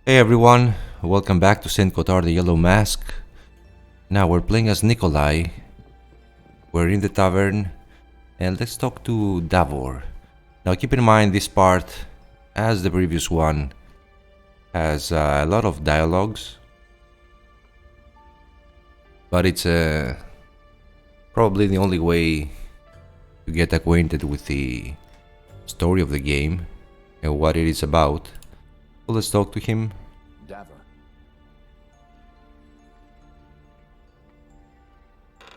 Hey everyone, welcome back to Saint Kotar the Yellow Mask. Now we're playing as Nikolai. We're in the tavern and let's talk to Davor. Now keep in mind this part, as the previous one, has a lot of dialogues, but it's probably the only way to get acquainted with the story of the game and what it is about. So let's talk to him. Davor.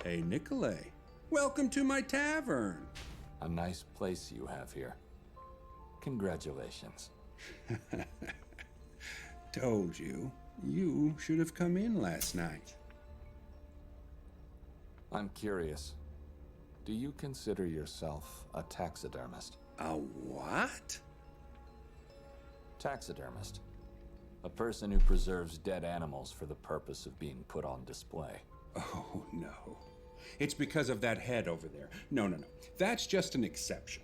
Hey, Nikolay. Welcome to my tavern. A nice place you have here. Congratulations. Told you. You should have come in last night. I'm curious. Do you consider yourself a taxidermist? A what? Taxidermist. A person who preserves dead animals for the purpose of being put on display. Oh, no. It's because of that head over there. No. That's just an exception.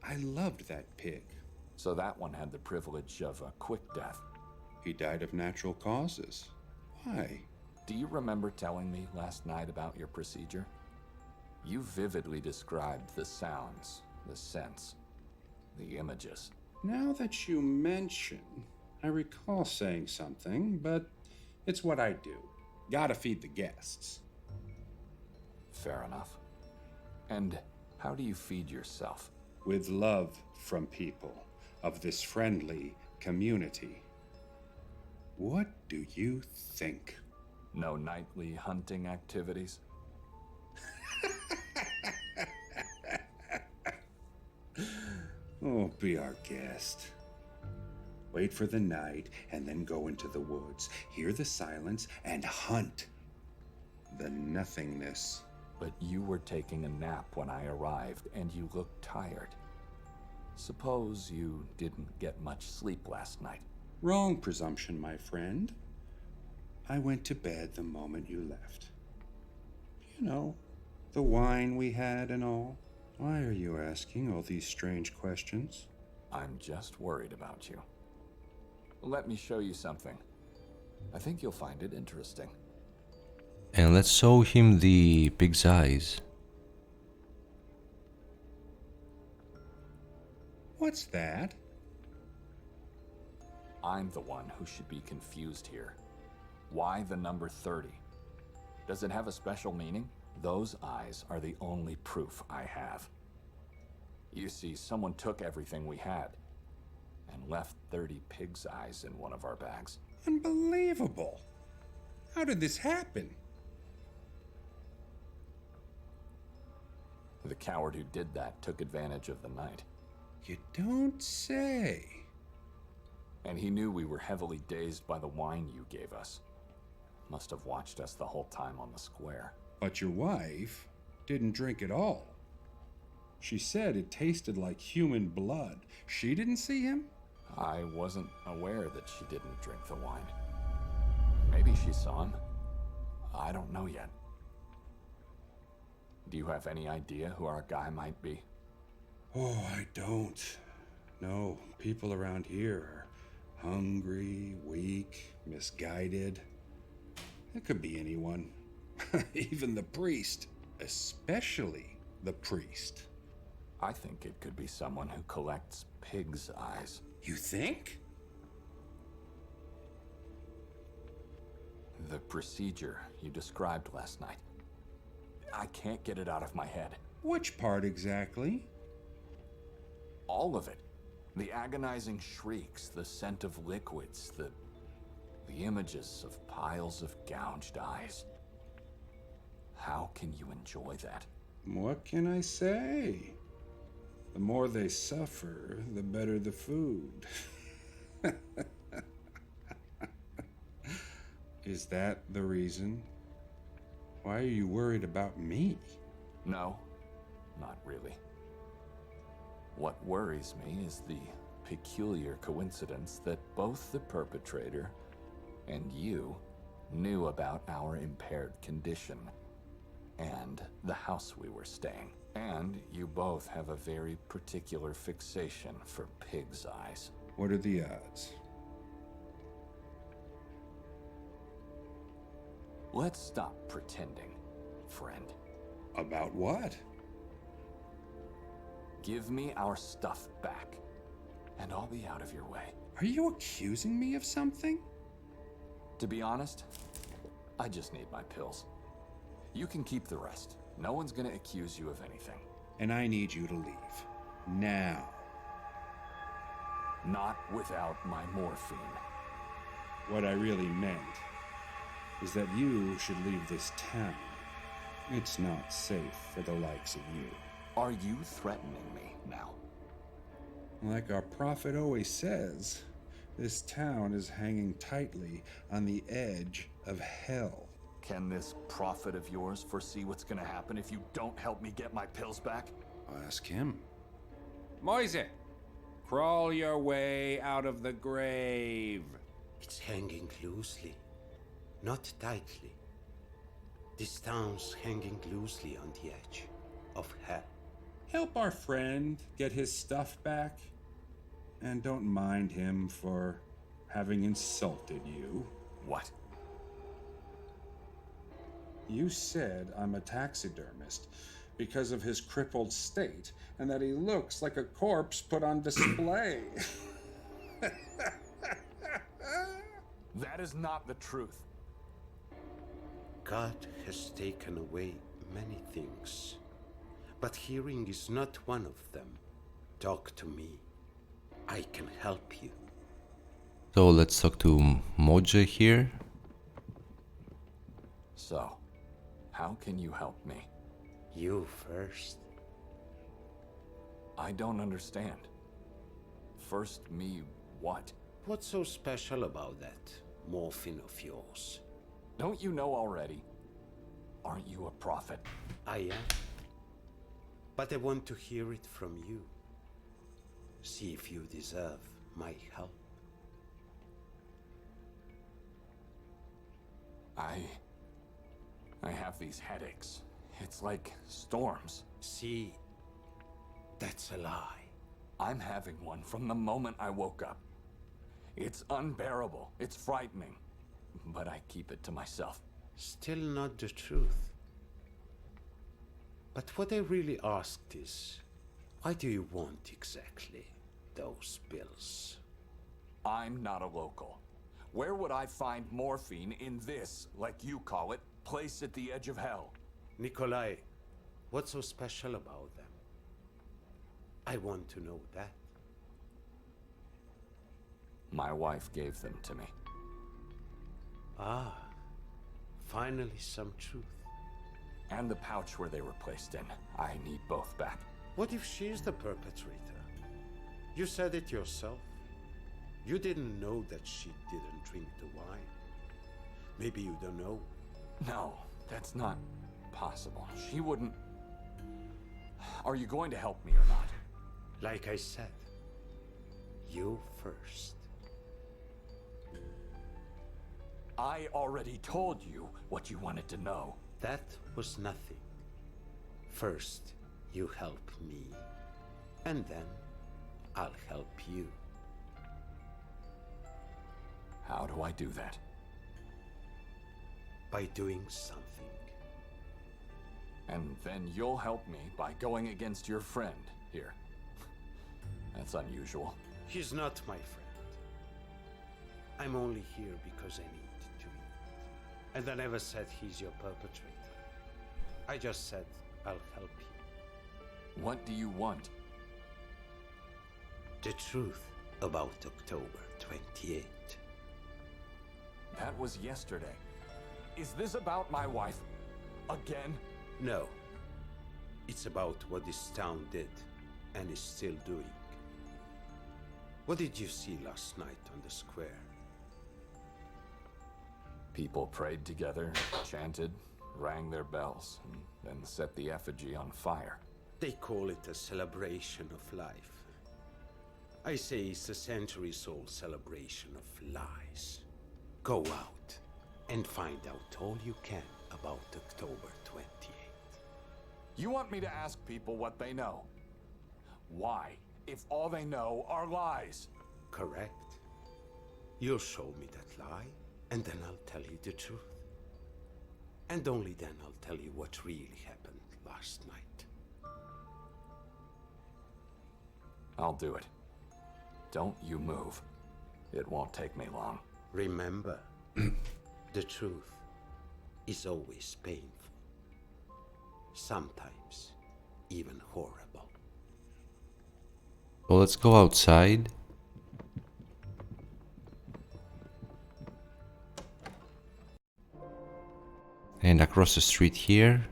I loved that pig. So that one had the privilege of a quick death. He died of natural causes. Why? Do you remember telling me last night about your procedure? You vividly described the sounds, the scents, the images. Now that you mention, I recall saying something, but it's what I do. Gotta feed the guests. Fair enough. And how do you feed yourself? With love from people of this friendly community. What do you think? No nightly hunting activities? Oh, be our guest. Wait for the night and then go into the woods. Hear the silence and hunt the nothingness. But you were taking a nap when I arrived, and you looked tired. Suppose you didn't get much sleep last night. Wrong presumption, my friend. I went to bed the moment you left. You know, the wine we had and all. Why are you asking all these strange questions? I'm just worried about you. Let me show you something. I think you'll find it interesting. And let's show him the pig's eyes. What's that? I'm the one who should be confused here. Why the number 30? Does it have a special meaning? Those eyes are the only proof I have. You see, someone took everything we had and left 30 pig's eyes in one of our bags. Unbelievable. How did this happen? The coward who did that took advantage of the night. You don't say. And he knew we were heavily dazed by the wine you gave us. Must have watched us the whole time on the square. But your wife didn't drink at all. She said it tasted like human blood. She didn't see him? I wasn't aware that she didn't drink the wine. Maybe she saw him. I don't know yet. Do you have any idea who our guy might be? Oh, I don't. No, people around here are hungry, weak, misguided. It could be anyone. Even the priest. Especially the priest. I think it could be someone who collects pig's eyes. You think? The procedure you described last night. I can't get it out of my head. Which part exactly? All of it. The agonizing shrieks, the scent of liquids, the images of piles of gouged eyes. How can you enjoy that? What can I say? The more they suffer, the better the food. Is that the reason? Why are you worried about me? No, not really. What worries me is the peculiar coincidence that both the perpetrator and you knew about our impaired condition and the house we were staying. And you both have a very particular fixation for pig's eyes. What are the odds? Let's stop pretending, friend. About what? Give me our stuff back, and I'll be out of your way. Are you accusing me of something? To be honest, I just need my pills. You can keep the rest. No one's gonna accuse you of anything. And I need you to leave. Now. Not without my morphine. What I really meant is that you should leave this town. It's not safe for the likes of you. Are you threatening me now? Like our prophet always says, this town is hanging tightly on the edge of hell. Can this prophet of yours foresee what's gonna happen if you don't help me get my pills back? Ask him. Moise, crawl your way out of the grave. It's hanging loosely, not tightly. This town's hanging loosely on the edge of hell. Help our friend get his stuff back. And don't mind him for having insulted you. What? You said I'm a taxidermist because of his crippled state and that he looks like a corpse put on display. That is not the truth. God has taken away many things, but hearing is not one of them. Talk to me. I can help you. So let's talk to Moje here. So, how can you help me? You first. I don't understand. First me what? What's so special about that morphine of yours? Don't you know already? Aren't you a prophet? I am. But I want to hear it from you. See if you deserve my help. I have these headaches. It's like storms. See, that's a lie. I'm having one from the moment I woke up. It's unbearable. It's frightening. But I keep it to myself. Still not the truth. But what I really asked is, why do you want exactly those pills? I'm not a local. Where would I find morphine in this, like you call it, place at the edge of hell? Nikolai, what's so special about them? I want to know that. My wife gave them to me. Ah, finally some truth. And the pouch where they were placed in. I need both back. What if she's the perpetrator? You said it yourself. You didn't know that she didn't drink the wine. Maybe you don't know. No, that's not possible. She wouldn't... Are you going to help me or not? Like I said, you first. I already told you what you wanted to know. That was nothing. First, you help me. And then, I'll help you. How do I do that? By doing something. And then you'll help me by going against your friend here. That's unusual. He's not my friend. I'm only here because I need to eat. And I never said he's your perpetrator. I just said I'll help you. What do you want? The truth about October 28th. That was yesterday. Is this about my wife? Again? No. It's about what this town did and is still doing. What did you see last night on the square? People prayed together, chanted, rang their bells, and then set the effigy on fire. They call it a celebration of life. I say it's a centuries-old celebration of lies. Go out and find out all you can about October 28th. You want me to ask people what they know? Why, if all they know are lies? Correct. You'll show me that lie, and then I'll tell you the truth. And only then I'll tell you what really happened last night. I'll do it. Don't you move. It won't take me long. Remember, the truth is always painful. Sometimes even horrible. So let's go outside. And across the street here.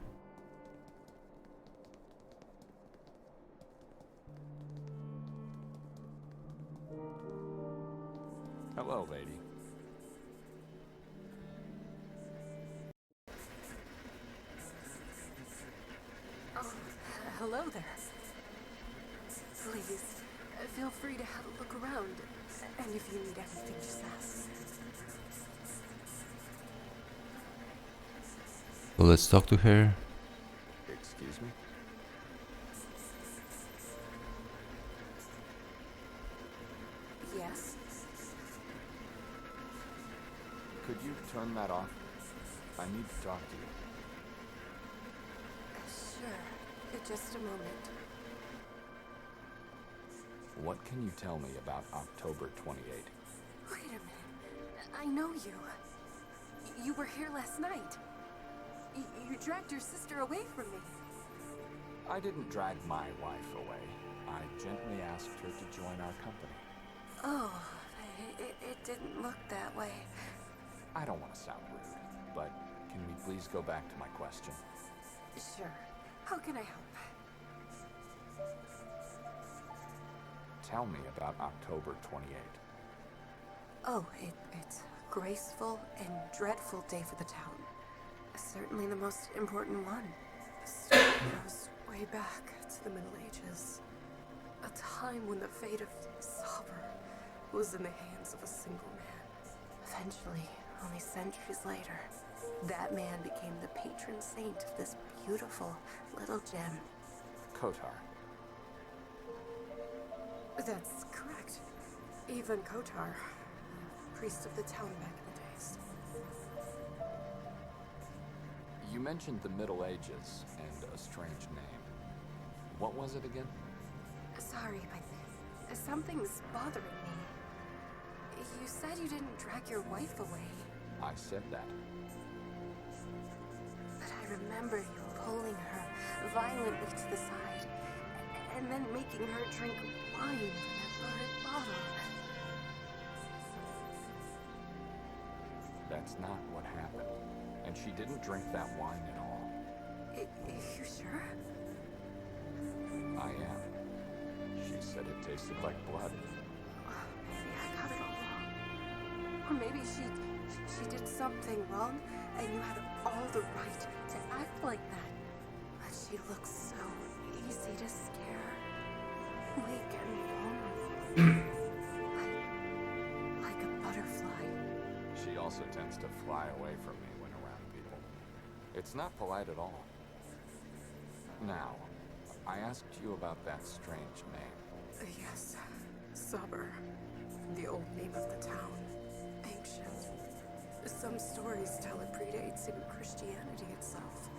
Hello, lady. Oh, hello there. Please, feel free to have a look around. And if you need anything, just ask. So let's talk to her. Excuse me? Yes? Could you turn that off? I need to talk to you. Sure. Just a moment. What can you tell me about October 28th? Wait a minute. I know you. You were here last night. You dragged your sister away from me. I didn't drag my wife away. I gently asked her to join our company. Oh, it didn't look that way. I don't want to sound rude, but can we please go back to my question? Sure. How can I help? Tell me about October 28th. Oh, it's a graceful and dreadful day for the town. Certainly the most important one. The story goes way back to the Middle Ages. A time when the fate of Saber was in the hands of a single man. Eventually, only centuries later, that man became the patron saint of this beautiful little gem. Kotar. That's correct. Even Kotar, priest of the town back in the days. You mentioned the Middle Ages and a strange name. What was it again? Sorry, but something's bothering me. You said you didn't drag your wife away. I said that. But I remember you pulling her violently to the side, and then making her drink wine from that loaded bottle. That's not what happened. And she didn't drink that wine at all. You sure? I am. She said it tasted like blood. Maybe I got it all wrong. Or maybe she did something wrong, and you had all the right to act like that. But she looks so easy to scare. Weak and vulnerable. like a butterfly. She also tends to fly away from me when around people. It's not polite at all. Now, I asked you about that strange name. Yes, Saber. The old name of the town. Ancient. Some stories tell it predates even Christianity itself.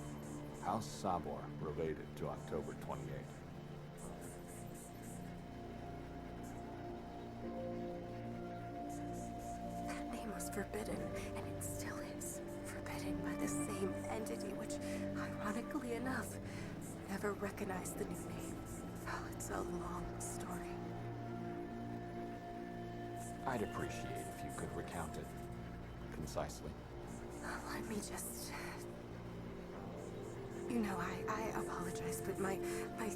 How's Sabor related to October 28th? That name was forbidden, and it still is. Forbidden by the same entity which, ironically enough, never recognized the new name. Oh, it's a long story. I'd appreciate if you could recount it concisely. Let me just... You know, I apologize, but my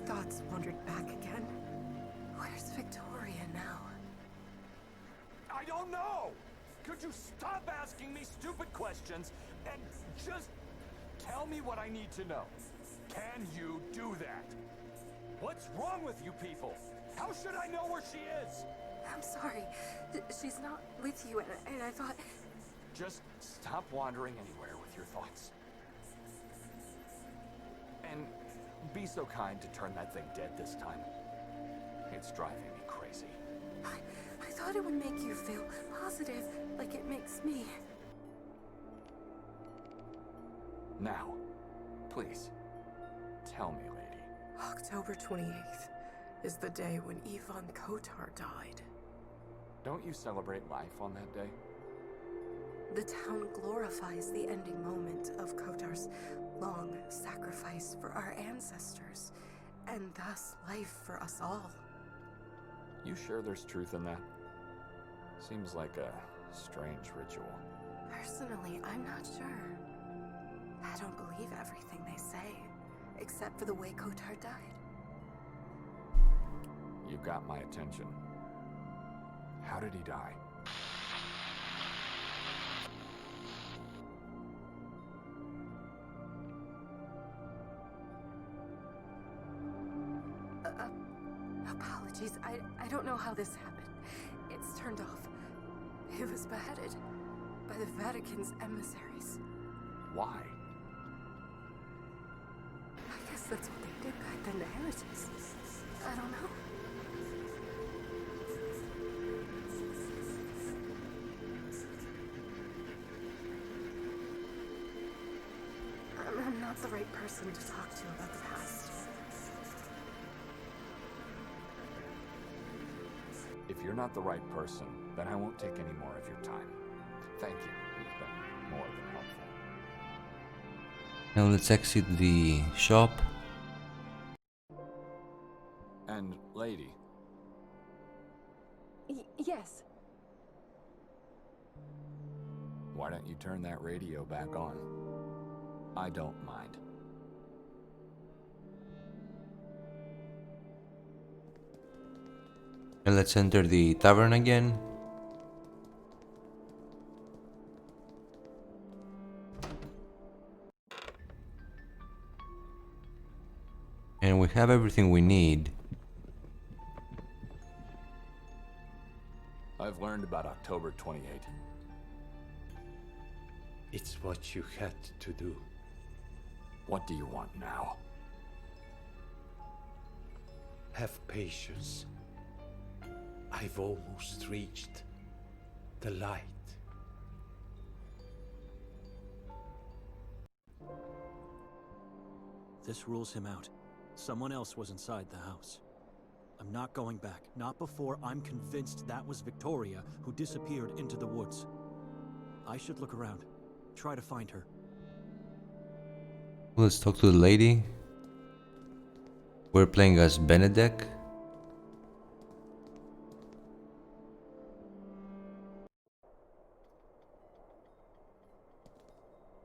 thoughts wandered back again. Where's Victoria now? I don't know! Could you stop asking me stupid questions and just tell me what I need to know? Can you do that? What's wrong with you people? How should I know where she is? I'm sorry. She's not with you, and I thought... Just stop wandering anywhere with your thoughts. And be so kind to turn that thing dead this time. It's driving me crazy. I thought it would make you feel positive, like it makes me. Now, please, tell me, lady. October 28th is the day when Saint Kotar died. Don't you celebrate life on that day? The town glorifies the ending moment of Kotar's long sacrifice for our ancestors, and thus life for us all. You sure there's truth in that? Seems like a strange ritual. Personally, I'm not sure. I don't believe everything they say, except for the way Kotar died. You got my attention. How did he die? Apologies, I don't know how this happened. It's turned off. He was beheaded by the Vatican's emissaries. Why? I guess that's what they did back then to heretics. I don't know. I'm not the right person to talk to about the past. If you're not the right person, then I won't take any more of your time. Thank you. You've been more than helpful. Now let's exit the shop. And, lady, Yes. why don't you turn that radio back on? I don't mind. And let's enter the tavern again. And we have everything we need. I've learned about October 28th. It's what you had to do. What do you want now? Have patience. I've almost reached the light. This rules him out. Someone else was inside the house. I'm not going back. Not before I'm convinced that was Victoria who disappeared into the woods. I should look around. Try to find her. Let's talk to the lady. We're playing as Benedek.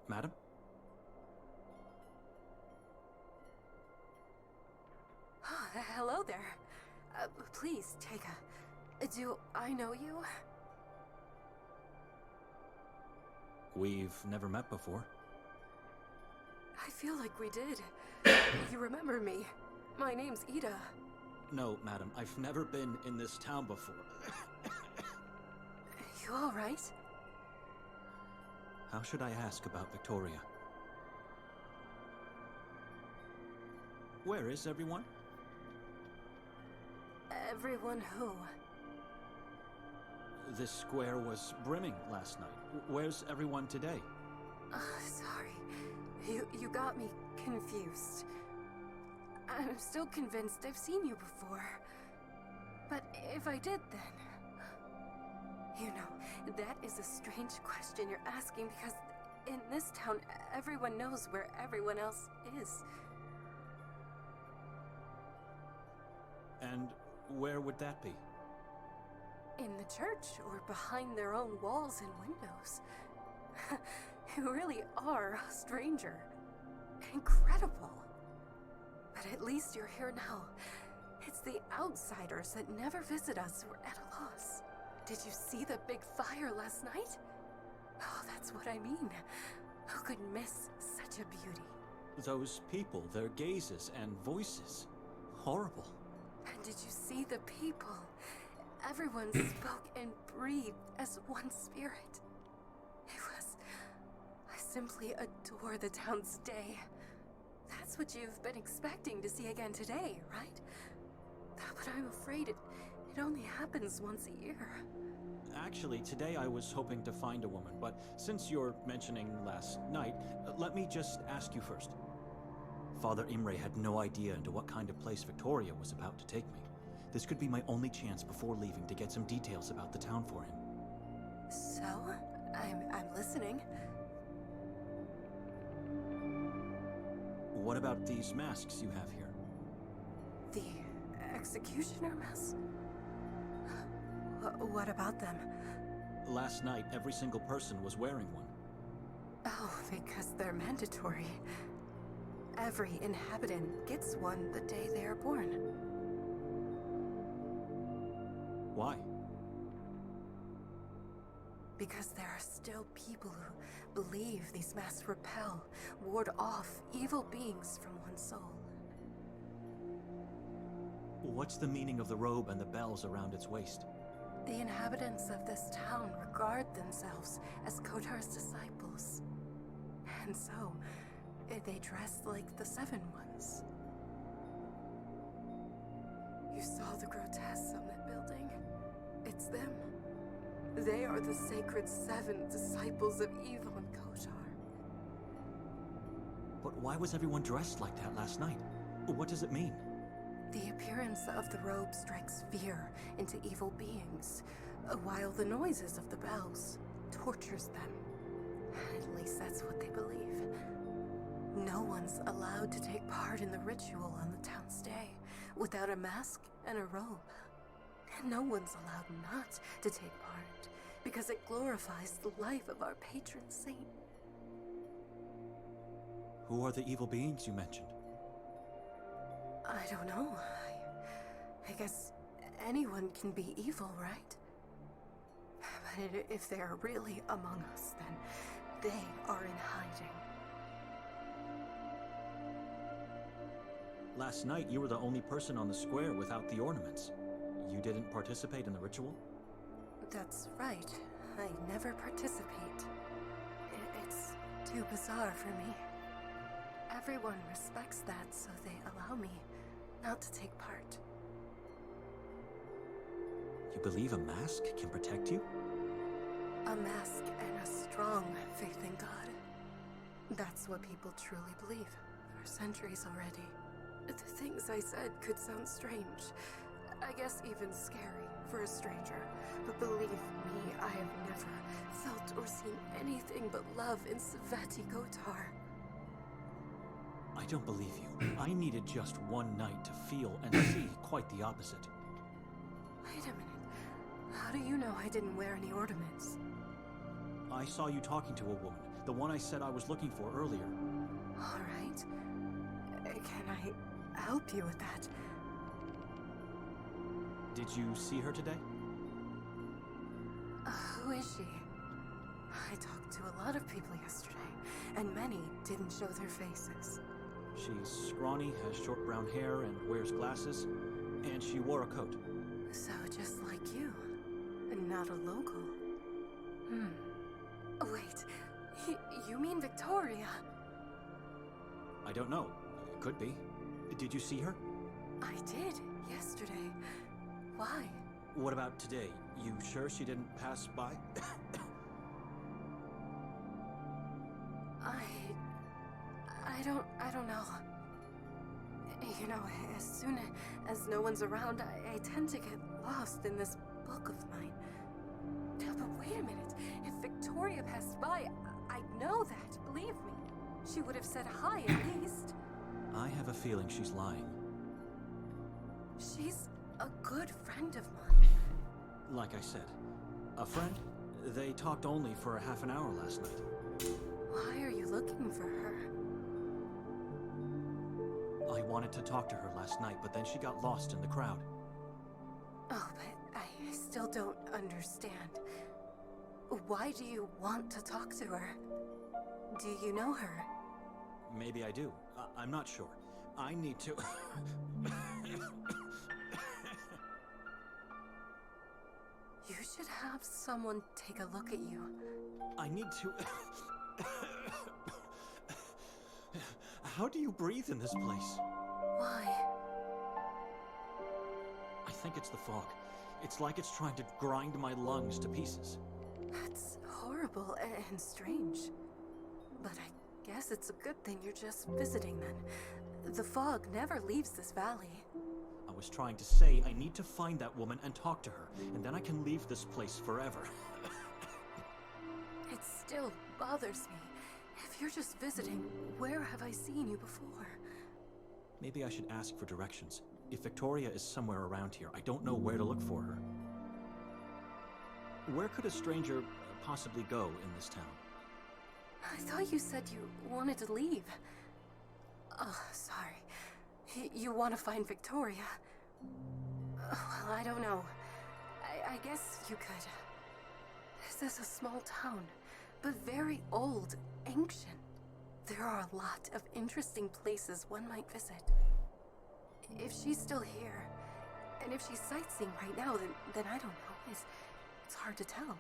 Madam? Hello there. Please, take a... Do I know you? We've never met before. I feel like we did. You remember me. My name's Ida. No, madam, I've never been in this town before. You all right? How should I ask about Victoria? Where is everyone? Everyone who? This square was brimming last night. Where's everyone today? Sorry. You got me confused. I'm still convinced I've seen you before. But if I did, then... You know, that is a strange question you're asking because in this town, everyone knows where everyone else is. And where would that be? In the church or behind their own walls and windows. You really are a stranger. Incredible. But at least you're here now. It's the outsiders that never visit us who are at a loss. Did you see the big fire last night? Oh, that's what I mean. Who could miss such a beauty? Those people, their gazes and voices. Horrible. And did you see the people? Everyone spoke and breathed as one spirit. I simply adore the town's day. That's what you've been expecting to see again today, right? But I'm afraid it only happens once a year. Actually, today I was hoping to find a woman, but since you're mentioning last night, let me just ask you first. Father Imre had no idea into what kind of place Victoria was about to take me. This could be my only chance before leaving to get some details about the town for him. So, I'm listening. What about these masks you have here? The executioner mask? What about them? Last night, every single person was wearing one. Oh, because they're mandatory. Every inhabitant gets one the day they are born. Why? Because there are still people who believe these masks repel, ward off evil beings from one's soul. What's the meaning of the robe and the bells around its waist? The inhabitants of this town regard themselves as Kotar's disciples. And so, they dress like the Seven Ones. You saw the grotesques on that building. It's them. They are the sacred seven disciples of evil in Kotar. But why was everyone dressed like that last night? What does it mean? The appearance of the robe strikes fear into evil beings, while the noises of the bells tortures them. At least that's what they believe. No one's allowed to take part in the ritual on the town's day without a mask and a robe. And no one's allowed not to take part because it glorifies the life of our patron saint. Who are the evil beings you mentioned? I don't know. I guess anyone can be evil, right? But if they're really among us, then they are in hiding. Last night, you were the only person on the square without the ornaments. You didn't participate in the ritual? That's right. I never participate. It's too bizarre for me. Everyone respects that, so they allow me not to take part. You believe a mask can protect you? A mask and a strong faith in God. That's what people truly believe for centuries already. The things I said could sound strange. I guess even scary for a stranger. But believe me, I have never felt or seen anything but love in Saint Kotar. I don't believe you. I needed just one night to feel and see quite the opposite. Wait a minute. How do you know I didn't wear any ornaments? I saw you talking to a woman, the one I said I was looking for earlier. All right. Can I help you with that? Did you see her today? Who is she? I talked to a lot of people yesterday, and many didn't show their faces. She's scrawny, has short brown hair, and wears glasses, and she wore a coat. So just like you, and not a local. Wait, you mean Victoria? I don't know. Could be. Did you see her? I did, yesterday. Why? What about today? You sure she didn't pass by? I don't know. You know, as soon as no one's around, I tend to get lost in this book of mine. But wait a minute. If Victoria passed by, I'd know that, believe me. She would have said hi at least. I have a feeling she's lying. She's a good friend of mine. Like I said, a friend? They talked only for a half an hour last night. Why are you looking for her? I wanted to talk to her last night, but then she got lost in the crowd. Oh, but I still don't understand. Why do you want to talk to her? Do you know her? Maybe I do. I'm not sure. I need to... You should have someone take a look at you. I need to... How do you breathe in this place? Why? I think it's the fog. It's like it's trying to grind my lungs to pieces. That's horrible and strange. But I guess it's a good thing you're just visiting then. The fog never leaves this valley. I was trying to say I need to find that woman and talk to her, and then I can leave this place forever. It still bothers me. If you're just visiting, where have I seen you before? Maybe I should ask for directions. If Victoria is somewhere around here, I don't know where to look for her. Where could a stranger possibly go in this town? I thought you said you wanted to leave. Oh, sorry. You want to find Victoria? Well, I don't know. I guess you could. This is a small town, but very old, ancient. There are a lot of interesting places one might visit. If she's still here, and if she's sightseeing right now, then I don't know. It's hard to tell.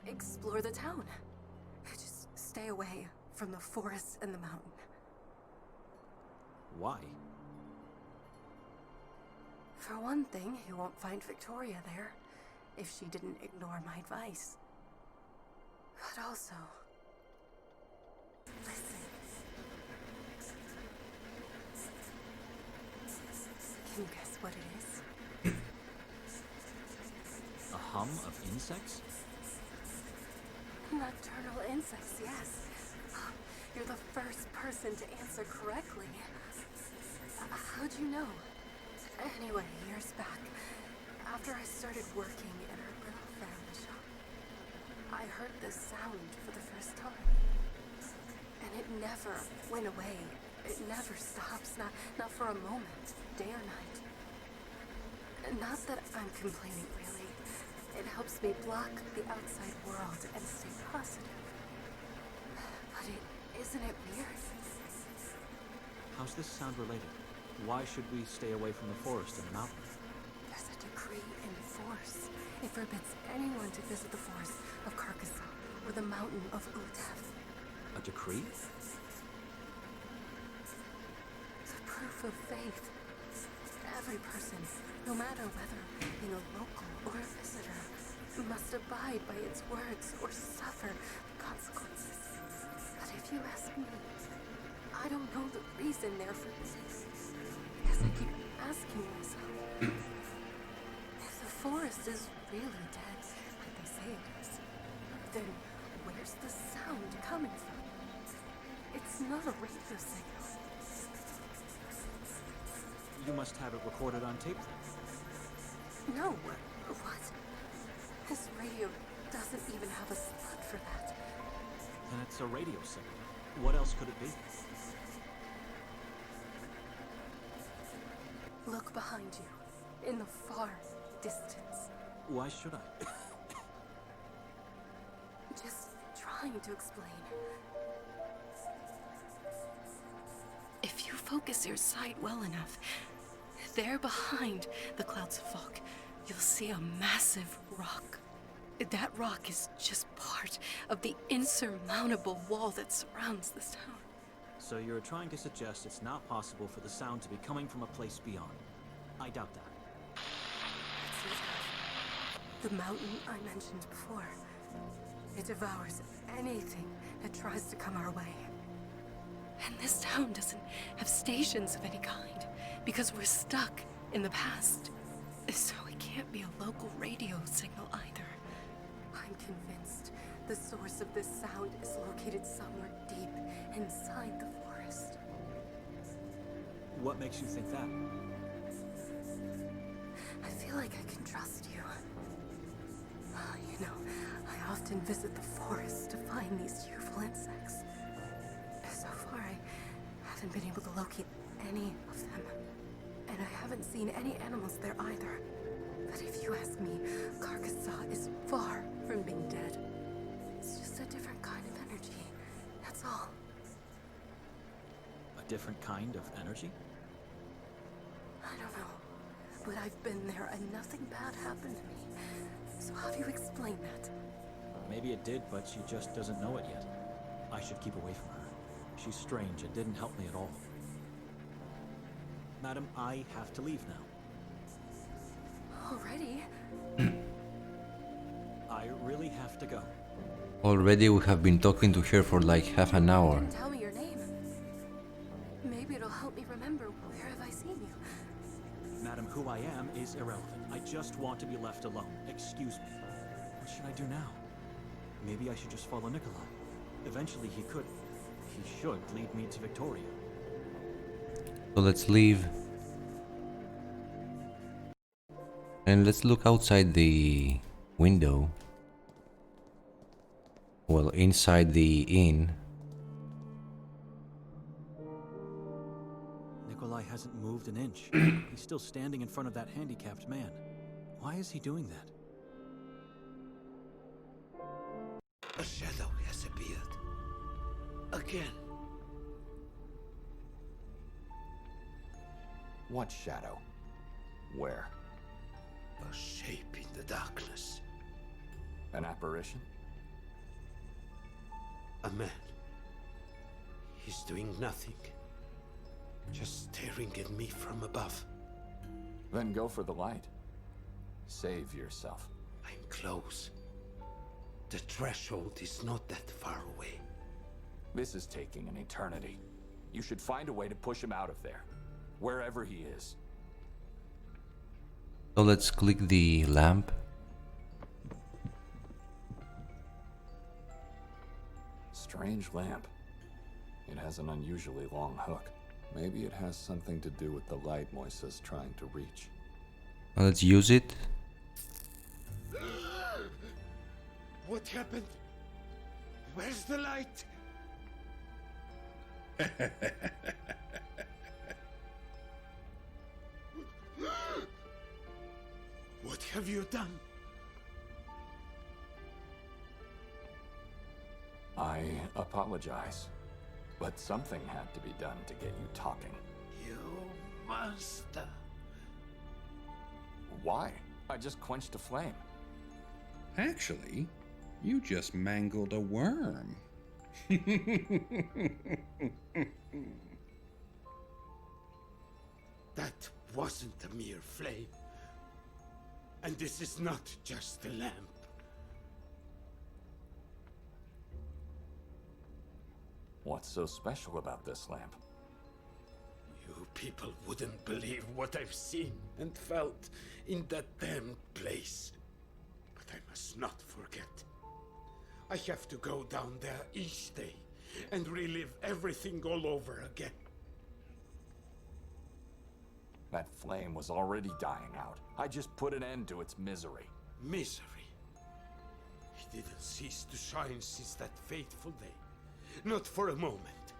Explore the town. Just stay away from the forest and the mountain. Why? For one thing, you won't find Victoria there if she didn't ignore my advice. But also, listen. Can you guess what it is? A hum of insects? Nocturnal insects, yes. You're the first person to answer correctly. How'd you know? Anyway, years back, after I started working in our little family shop, I heard this sound for the first time. And it never went away. It never stops, not for a moment, day or night. Not that I'm complaining, really. It helps me block the outside world and stay positive. But isn't it weird? How's this sound related? Why should we stay away from the forest and the mountain? There's a decree in force. It forbids anyone to visit the forest of Carcassonne or the mountain of Utef. A decree? The proof of faith. Every person, no matter whether being a local or a visitor, must abide by its words or suffer the consequences. But if you ask me, I don't know the reason they're forbidden. Because I keep asking myself, if the forest is really dead, like they say it is, then where's the sound coming from? It's not a radio signal. You must have it recorded on tape then. No, what? This radio doesn't even have a slot for that. Then it's a radio signal. What else could it be? Look behind you, in the far distance. Why should I? Just trying to explain. If you focus your sight well enough, there behind the clouds of fog, you'll see a massive rock. That rock is just part of the insurmountable wall that surrounds this town. So you're trying to suggest it's not possible for the sound to be coming from a place beyond. I doubt that. The mountain I mentioned before. It devours anything that tries to come our way. And this town doesn't have stations of any kind, because we're stuck in the past. So it can't be a local radio signal either. I'm convinced the source of this sound is located somewhere deep inside the forest. What makes you think that? I feel like I can trust you. You know, I often visit the forest to find these cheerful insects. So far, I haven't been able to locate any of them. And I haven't seen any animals there either. But if you ask me, Carcassonne is far from being dead. It's just a different kind of energy. That's all. A different kind of energy? I don't know. But I've been there and nothing bad happened to me. So how do you explain that? Maybe it did, but she just doesn't know it yet. I should keep away from her. She's strange and didn't help me at all. Madam, I have to leave now. Already? have to go. Already we have been talking to her for like half an hour. Didn't tell me your name. Maybe it'll help me remember where have I seen you. Madam, who I am is irrelevant. I just want to be left alone. Excuse me. What should I do now? Maybe I should just follow Nikolai. Eventually he should lead me to Victoria. So let's leave. And let's look outside the window. Well, inside the inn. Nikolai hasn't moved an inch. He's still standing in front of that handicapped man. Why is he doing that? A shadow has appeared. Again. What shadow? Where? A shape in the darkness. An apparition? A man. He's doing nothing. Just staring at me from above. Then go for the light. Save yourself. I'm close. The threshold is not that far away. This is taking an eternity. You should find a way to push him out of there. Wherever he is. So let's click the lamp. Strange lamp. It has an unusually long hook. Maybe it has something to do with the light Moisa's trying to reach. Now let's use it. What happened? Where's the light? What have you done? I apologize, but something had to be done to get you talking. You monster. Why? I just quenched a flame. Actually, you just mangled a worm. That wasn't a mere flame. And this is not just a lamp. What's so special about this lamp? You people wouldn't believe what I've seen and felt in that damned place. But I must not forget. I have to go down there each day and relive everything all over again. That flame was already dying out. I just put an end to its misery. Misery. It didn't cease to shine since that fateful day. Not for a moment.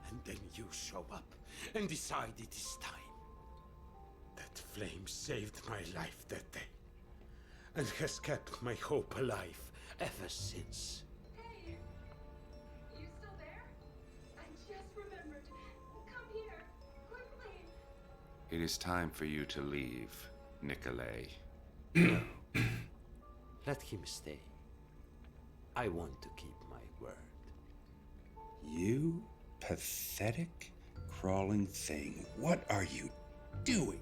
And then you show up and decide it is time. That flame saved my life that day. And has kept my hope alive ever since. Hey! You still there? I just remembered. Come here, quickly. It is time for you to leave, Nikolai. Let him stay. I want to keep my word. You pathetic, crawling thing. What are you doing?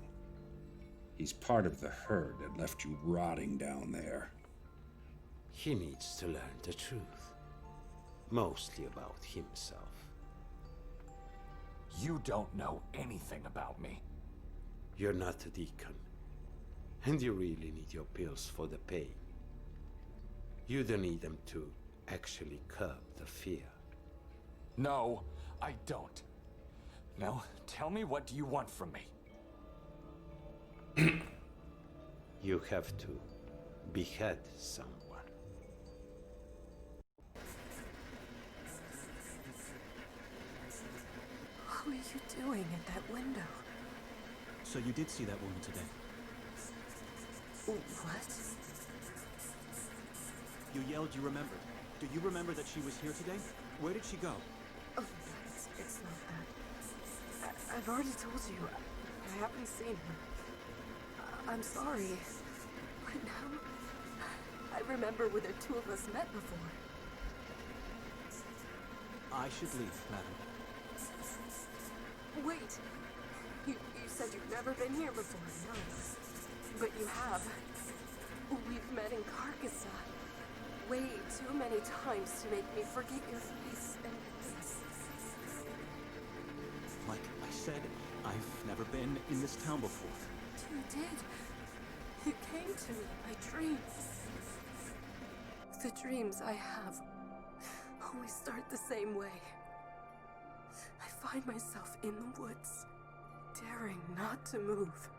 He's part of the herd that left you rotting down there. He needs to learn the truth. Mostly about himself. You don't know anything about me. You're not a deacon. And you really need your pills for the pain. You don't need them to actually curb the fear. No, I don't. Now, tell me, what do you want from me? You have to behead someone. What were you doing at that window? So you did see that woman today? What? You yelled you remembered. Do you remember that she was here today? Where did she go? Oh, it's not that. I've already told you. I haven't seen her. I'm sorry. But now, I remember where the two of us met before. I should leave, madam. Wait. You said you've never been here before, no. But you have. We've met in Carcassonne. way too many times to make me forget your face and... Like I said, I've never been in this town before. You did. You came to me in my dreams. The dreams I have always start the same way. I find myself in the woods, daring not to move.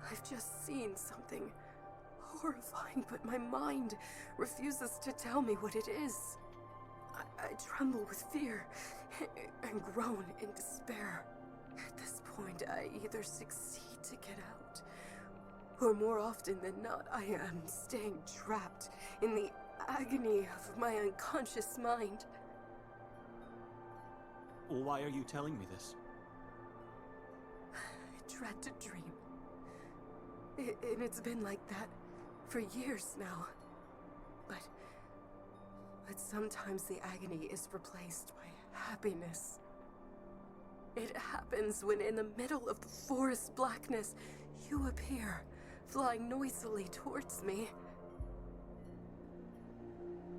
I've just seen something horrifying, but my mind refuses to tell me what it is. I tremble with fear and groan in despair. At this point, I either succeed to get out, or more often than not, I am staying trapped in the agony of my unconscious mind. Why are you telling me this? I dread to dream. And it's been like that for years now. But sometimes the agony is replaced by happiness. It happens when in the middle of the forest blackness, you appear, flying noisily towards me.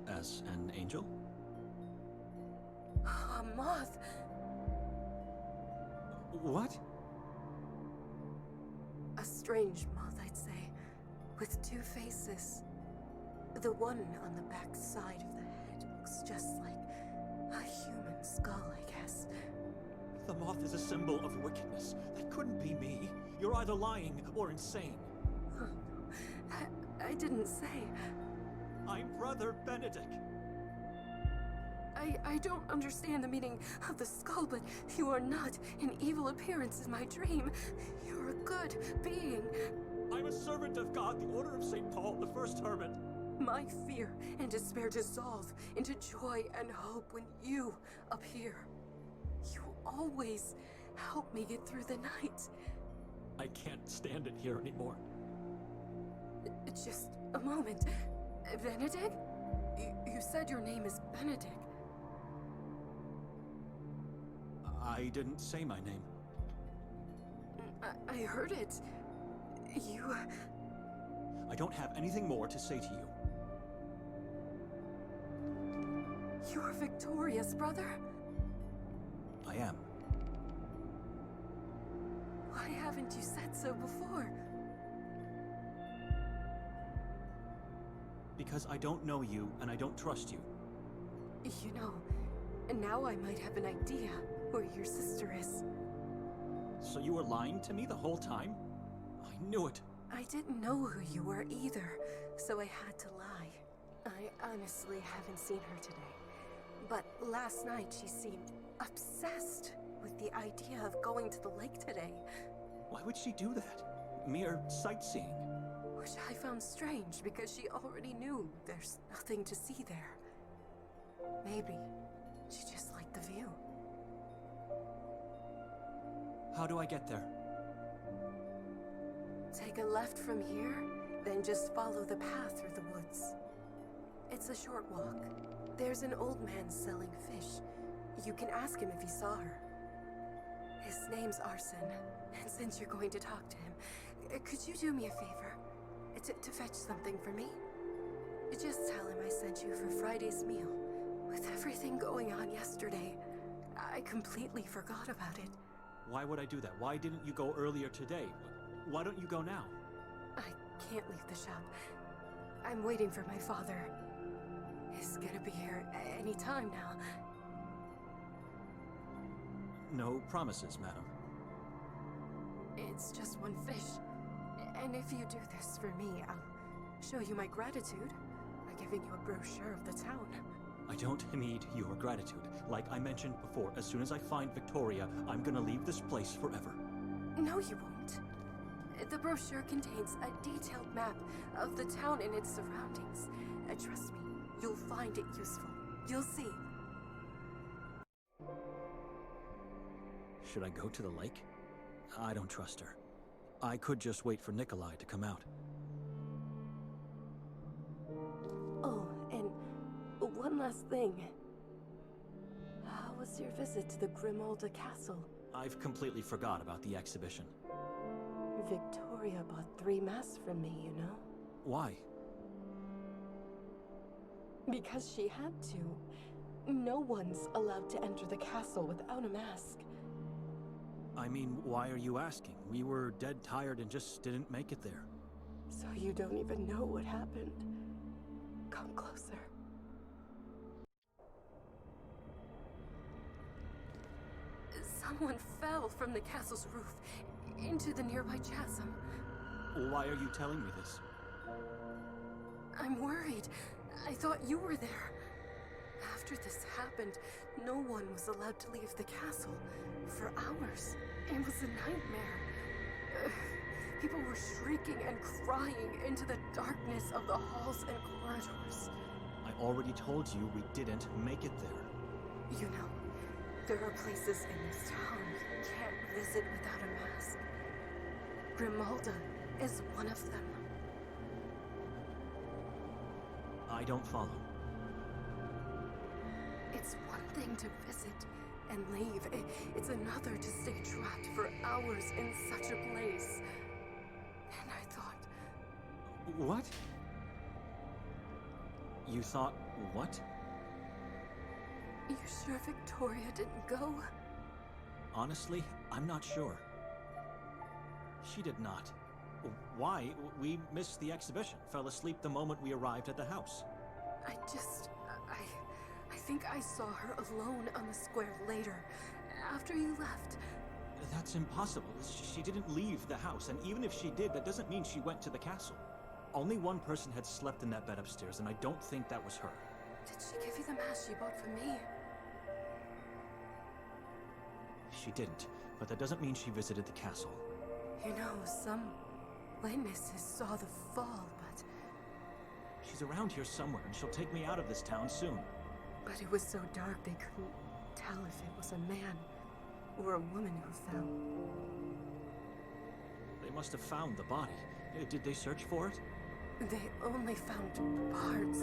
As an angel? A moth. What? A strange moth, I'd say, with two faces. The one on the back side of the head looks just like a human skull, I guess. The moth is a symbol of wickedness. That couldn't be me. You're either lying or insane. I didn't say. I'm Brother Benedict. I don't understand the meaning of the skull, but you are not an evil appearance in my dream. You're a good being. I'm a servant of God, the Order of Saint Paul, the first hermit. My fear and despair dissolve into joy and hope when you appear. You always help me get through the night. I can't stand it here anymore. Just a moment. Benedict? You said your name is Benedict. I didn't say my name. I heard it. You... I don't have anything more to say to you. You're Victoria's brother? I am. Why haven't you said so before? Because I don't know you and I don't trust you. You know, now I might have an idea where your sister is. So you were lying to me the whole time? I knew it. I didn't know who you were either, so I had to lie. I honestly haven't seen her today. But last night she seemed obsessed with the idea of going to the lake today. Why would she do that? Mere sightseeing. Which I found strange because she already knew there's nothing to see there. Maybe she just liked the view. How do I get there? Take a left from here, then just follow the path through the woods. It's a short walk. There's an old man selling fish. You can ask him if he saw her. His name's Arson, and since you're going to talk to him, could you do me a favor? To fetch something for me? Just tell him I sent you for Friday's meal. With everything going on yesterday, I completely forgot about it. Why would I do that? Why didn't you go earlier today? Why don't you go now? I can't leave the shop. I'm waiting for my father. He's gonna be here any time now. No promises, madam. It's just one fish. And if you do this for me, I'll show you my gratitude by giving you a brochure of the town. I don't need your gratitude. Like I mentioned before, as soon as I find Victoria, I'm gonna leave this place forever. No, you won't. The brochure contains a detailed map of the town and its surroundings. Trust me, you'll find it useful. You'll see. Should I go to the lake? I don't trust her. I could just wait for Nikolai to come out. Oh, and one last thing. How was your visit to the Grimolda Castle? I've completely forgot about the exhibition. Victoria bought 3 masks from me, you know? Why? Because she had to. No one's allowed to enter the castle without a mask. I mean, why are you asking? We were dead tired and just didn't make it there. So you don't even know what happened. Come closer. Someone fell from the castle's roof into the nearby chasm. Why are you telling me this? I'm worried. I thought you were there. After this happened, no one was allowed to leave the castle for hours. It was a nightmare. People were shrieking and crying into the darkness of the halls and corridors. I already told you we didn't make it there. You know, there are places in this town you can't visit without a mask. Grimalda is one of them. I don't follow. It's one thing to visit and leave. It's another to stay trapped for hours in such a place. And I thought... What? You thought what? You sure Victoria didn't go? Honestly, I'm not sure. She did not. Why? We missed the exhibition, fell asleep the moment we arrived at the house. I think I saw her alone on the square later, after you left. That's impossible. She didn't leave the house, and even if she did, that doesn't mean she went to the castle. Only one person had slept in that bed upstairs, and I don't think that was her. Did she give you the mask she bought for me? She didn't, but that doesn't mean she visited the castle. You know, some witnesses saw the fall, but... She's around here somewhere, and she'll take me out of this town soon. But it was so dark they couldn't tell if it was a man or a woman who fell. They must have found the body. Did they search for it? They only found parts.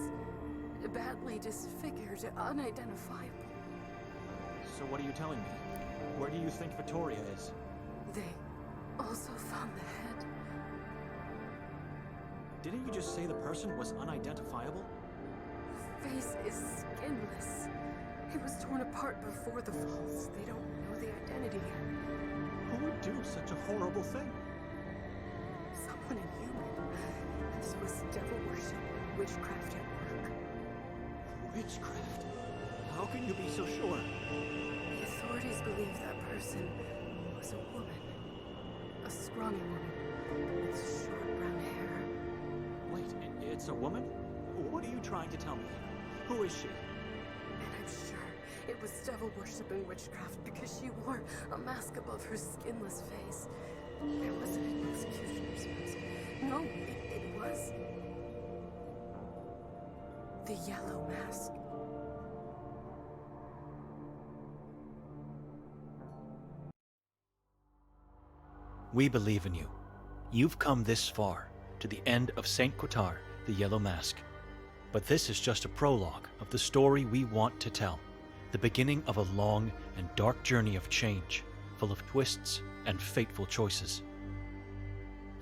Badly disfigured, unidentifiable. So what are you telling me? Where do you think Victoria is? They also found the head. Didn't you just say the person was unidentifiable? The face is skinless. It was torn apart before the falls. They don't know the identity yet. Who would do such a horrible thing? Someone inhuman. This was devil worship and witchcraft at work. Witchcraft? How can you be so sure? The authorities believe that person was a woman. A scrawny woman with short brown hair. Wait, it's a woman? What are you trying to tell me? Who is she? And I'm sure it was devil worship and witchcraft because she wore a mask above her skinless face. It wasn't an executioner's mask. No, it was the yellow mask. We believe in you. You've come this far, to the end of Saint Kotar, the Yellow Mask. But this is just a prologue of the story we want to tell, the beginning of a long and dark journey of change, full of twists and fateful choices.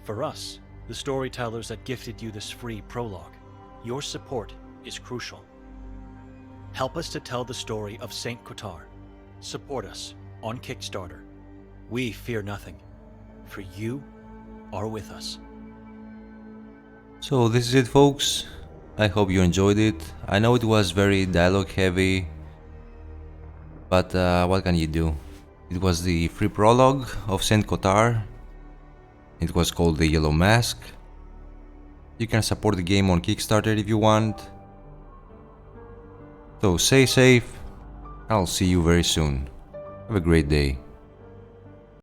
For us, the storytellers that gifted you this free prologue, your support is crucial. Help us to tell the story of Saint Kotar. Support us on Kickstarter. We fear nothing, for you are with us. So this is it, folks. I hope you enjoyed it. I know it was very dialogue heavy, but what can you do? It was the free prologue of Saint Kotar. It was called The Yellow Mask. You can support the game on Kickstarter if you want. So stay safe. I'll see you very soon. Have a great day.